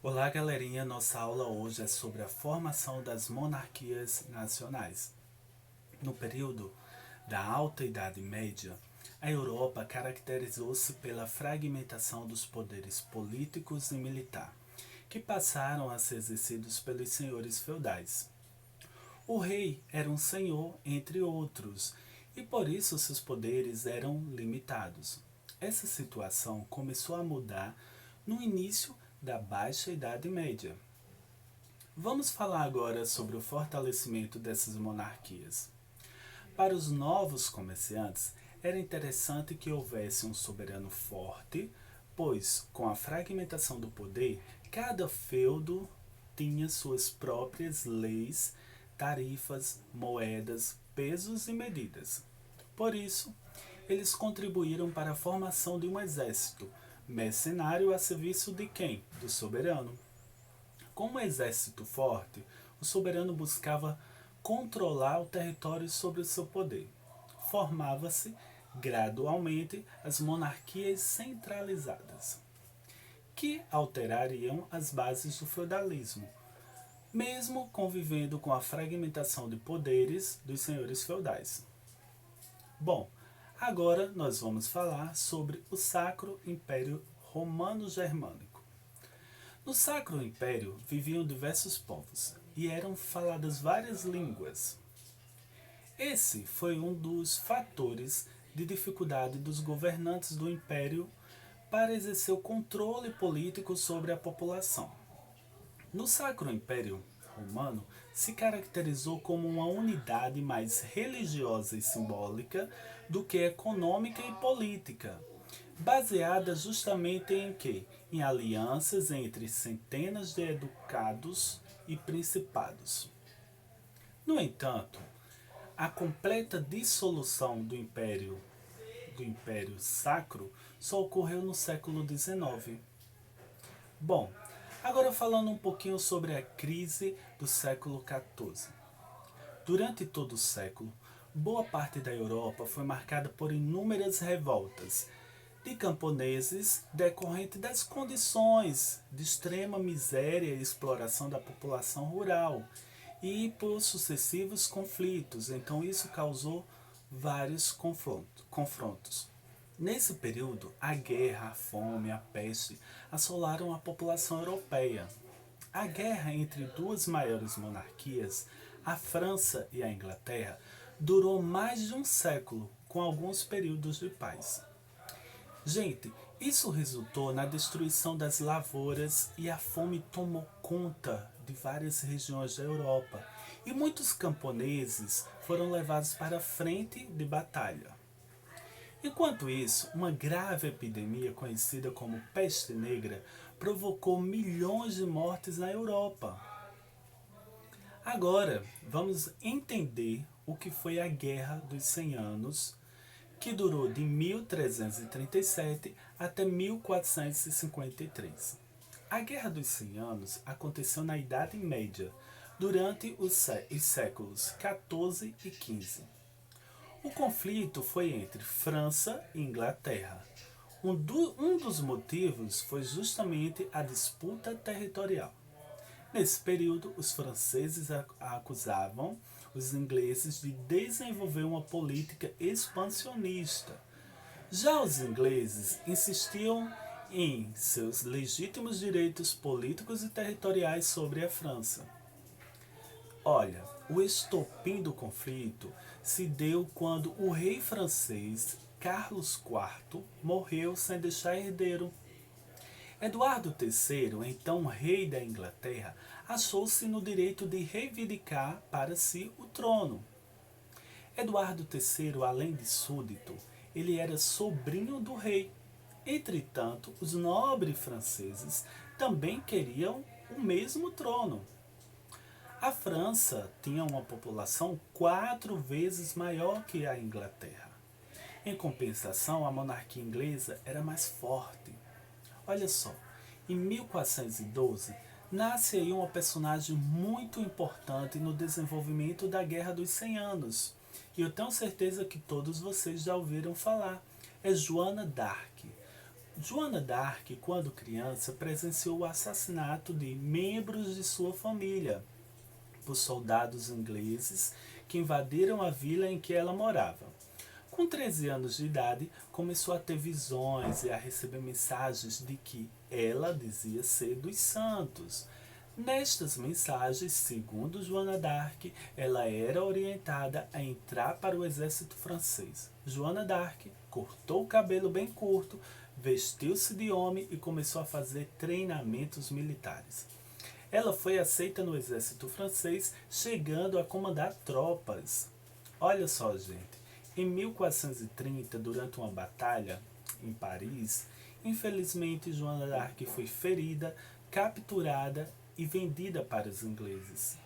Olá, galerinha! Nossa aula hoje é sobre a formação das monarquias nacionais. No período da Alta Idade Média, a Europa caracterizou-se pela fragmentação dos poderes políticos e militar, que passaram a ser exercidos pelos senhores feudais. O rei era um senhor entre outros, e por isso seus poderes eram limitados. Essa situação começou a mudar no início da Baixa Idade Média. Vamos falar agora sobre o fortalecimento dessas monarquias. Para os novos comerciantes, era interessante que houvesse um soberano forte, pois, com a fragmentação do poder, cada feudo tinha suas próprias leis, tarifas, moedas, pesos e medidas. Por isso, eles contribuíram para a formação de um exército, mercenário a serviço de quem? Do soberano. Com um exército forte, o soberano buscava controlar o território sob o seu poder. Formava-se gradualmente as monarquias centralizadas, que alterariam as bases do feudalismo, mesmo convivendo com a fragmentação de poderes dos senhores feudais. Bom, agora nós vamos falar sobre o Sacro Império Romano-Germânico. No Sacro Império viviam diversos povos e eram faladas várias línguas. Esse foi um dos fatores de dificuldade dos governantes do Império para exercer o controle político sobre a população. No Sacro Império Romano se caracterizou como uma unidade mais religiosa e simbólica do que econômica e política, baseada justamente em quê? Em alianças entre centenas de educados e principados. No entanto, a completa dissolução do Império Sacro só ocorreu no século XIX. Bom, agora falando um pouquinho sobre a crise do século XIV. Durante todo o século, boa parte da Europa foi marcada por inúmeras revoltas de camponeses decorrente das condições de extrema miséria e exploração da população rural e por sucessivos conflitos. Então isso causou vários confrontos. Nesse período, a guerra, a fome, a peste assolaram a população europeia. A guerra entre duas maiores monarquias, a França e a Inglaterra, durou mais de um século, com alguns períodos de paz. Gente, isso resultou na destruição das lavouras e a fome tomou conta de várias regiões da Europa. E muitos camponeses foram levados para a frente de batalha. Enquanto isso, uma grave epidemia conhecida como peste negra provocou milhões de mortes na Europa. Agora, vamos entender o que foi a Guerra dos 100 Anos, que durou de 1337 até 1453. A Guerra dos 100 Anos aconteceu na Idade Média, durante os séculos XIV e XV. O conflito foi entre França e Inglaterra. Um dos motivos foi justamente a disputa territorial. Nesse período, os franceses acusavam os ingleses de desenvolver uma política expansionista. Já os ingleses insistiam em seus legítimos direitos políticos e territoriais sobre a França. Olha, o estopim do conflito se deu quando o rei francês Carlos IV morreu sem deixar herdeiro. Eduardo III, então rei da Inglaterra, achou-se no direito de reivindicar para si o trono. Eduardo III, além de súdito, ele era sobrinho do rei. Entretanto, os nobres franceses também queriam o mesmo trono. A França tinha uma população 4 vezes maior que a Inglaterra. Em compensação, a monarquia inglesa era mais forte. Olha só, em 1412 nasce aí uma personagem muito importante no desenvolvimento da Guerra dos 100 Anos. E eu tenho certeza que todos vocês já ouviram falar. É Joana d'Arc. Joana d'Arc, quando criança, presenciou o assassinato de membros de sua família por soldados ingleses que invadiram a vila em que ela morava. Com 13 anos de idade, começou a ter visões e a receber mensagens de que ela dizia ser dos santos. Nestas mensagens, segundo Joana d'Arc, ela era orientada a entrar para o exército francês. Joana d'Arc cortou o cabelo bem curto, vestiu-se de homem e começou a fazer treinamentos militares. Ela foi aceita no exército francês, chegando a comandar tropas. Olha só, gente. Em 1430, durante uma batalha em Paris, infelizmente Joana d'Arc foi ferida, capturada e vendida para os ingleses.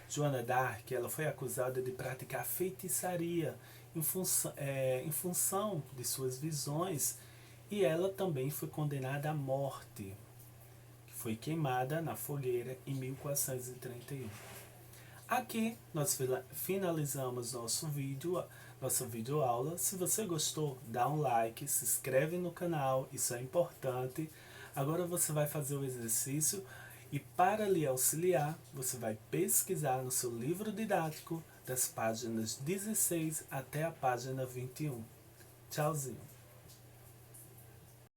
Joana d'Arc ela foi acusada de praticar feitiçaria em função de suas visões, e ela também foi condenada à morte. Foi queimada na fogueira em 1431. Aqui nós finalizamos nossa videoaula. Se você gostou, dá um like, se inscreve no canal, isso é importante. Agora você vai fazer o exercício e, para lhe auxiliar, você vai pesquisar no seu livro didático das páginas 16 até a página 21. Tchauzinho!